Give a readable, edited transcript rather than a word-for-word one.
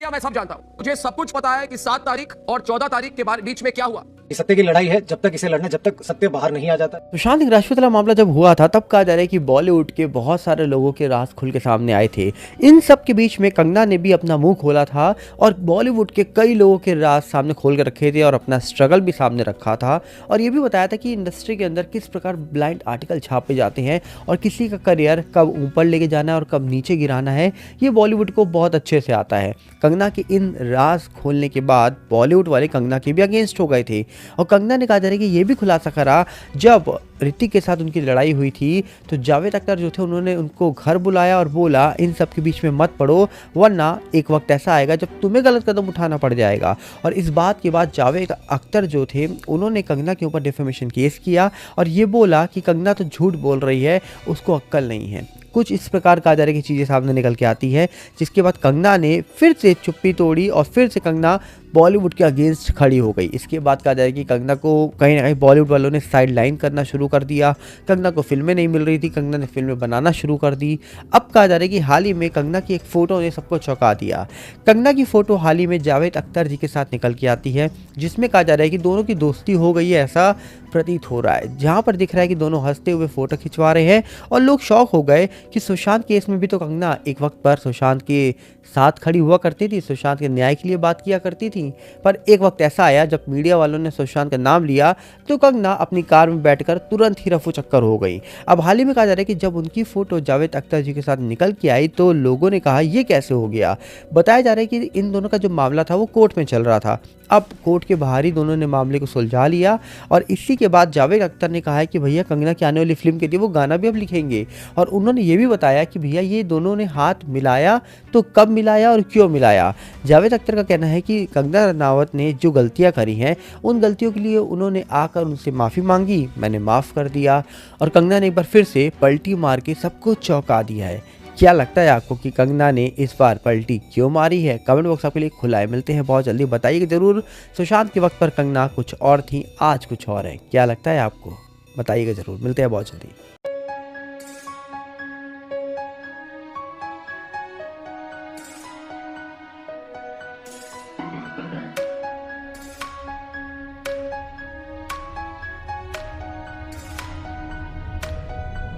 मैं सब जानता हूँ। मुझे सब कुछ पता है कि 7 तारीख और 14 तारीख के बीच में क्या हुआ। सत्य की लड़ाई है, जब तक इसे लड़ना, जब तक सत्य बाहर नहीं आ जाता। सुशांत सिंह राजपूत वाला मामला जब हुआ था तब कहा जा रहा है कि बॉलीवुड के बहुत सारे लोगों के राज खुल के सामने आए थे। इन सब के बीच में कंगना ने भी अपना मुंह खोला था और बॉलीवुड के कई लोगों के राज सामने खोल कर रखे थे और अपना स्ट्रगल भी सामने रखा था और ये भी बताया था कि इंडस्ट्री के अंदर किस प्रकार ब्लाइंड आर्टिकल छापे जाते हैं और किसी का करियर कब ऊपर लेके जाना है और कब नीचे गिराना है, ये बॉलीवुड को बहुत अच्छे से आता है। कंगना के इन राज खोलने के बाद बॉलीवुड वाले कंगना के भी अगेंस्ट हो गए थे और कंगना ने कहा जा रहा है कि ये भी खुलासा करा, जब ऋतिक के साथ उनकी लड़ाई हुई थी तो जावेद अख्तर जो थे उन्होंने उनको घर बुलाया और बोला इन सब के बीच में मत पड़ो, वरना एक वक्त ऐसा आएगा जब तुम्हें गलत कदम उठाना पड़ जाएगा। और इस बात के बाद जावेद अख्तर जो थे उन्होंने कंगना के ऊपर डिफेमेशन केस किया और ये बोला कि कंगना तो झूठ बोल रही है, उसको अक्ल नहीं है। कुछ इस प्रकार कहा जा रहा है कि चीज़ें सामने निकल के आती है, जिसके बाद कंगना ने फिर से चुप्पी तोड़ी और फिर से कंगना बॉलीवुड के अगेंस्ट खड़ी हो गई। इसके बाद कहा जाए कि कंगना को कहीं ना कहीं बॉलीवुड वालों ने साइड लाइन करना शुरू कर दिया। कंगना को फिल्में नहीं मिल रही थी, कंगना ने फिल्में बनाना शुरू कर दी। अब कहा जा रहा है कि हाल ही में कंगना की एक फ़ोटो ने सबको चौंका दिया। कंगना की फ़ोटो हाल ही में जावेद अख्तर जी के साथ निकल के आती है, जिसमें कहा जा रहा है कि दोनों की दोस्ती हो गई है, ऐसा प्रतीत हो रहा है। जहाँ पर दिख रहा है कि दोनों हंसते हुए फ़ोटो खिंचवा रहे हैं और लोग शौक हो गए कि सुशांत केस में भी तो कंगना एक वक्त पर सुशांत के साथ खड़ी हुआ करती थी, सुशांत के न्याय के लिए बात किया करती थी। पर एक वक्त ऐसा आया जब मीडिया वालों ने सुशांत का नाम लिया तो कंगना अपनी कार में बैठकर तुरंत ही रफू चक्कर हो गई। अब हाल ही में कहा जा रहा है कि जब उनकी फ़ोटो जावेद अख्तर जी के साथ निकल के आई तो लोगों ने कहा ये कैसे हो गया। बताया जा रहा है कि इन दोनों का जो मामला था वो कोर्ट में चल रहा था। अब कोर्ट के बाहर ही दोनों ने मामले को सुलझा लिया और इसी के बाद जावेद अख्तर ने कहा है कि भैया कंगना की आने वाली फिल्म के लिए वो गाना भी अब लिखेंगे। और उन्होंने ये भी बताया कि भैया ये दोनों ने हाथ मिलाया तो कब मिलाया और क्यों मिलाया। जावेद अख्तर का कहना है कि कंगना रनावत ने जो गलतियां करी हैं उन गलतियों के लिए उन्होंने आकर उनसे माफ़ी मांगी, मैंने माफ़ कर दिया। और कंगना ने एक बार फिर से पलटी मार के सबको चौंका दिया है। क्या लगता है आपको कि कंगना ने इस बार पलटी क्यों मारी है? कमेंट बॉक्स आपके लिए खुला है, मिलते हैं बहुत जल्दी। बताइएगा ज़रूर, सुशांत के वक्त पर कंगना कुछ और थी, आज कुछ और है। क्या लगता है आपको? बताइएगा ज़रूर, मिलते हैं बहुत जल्दी।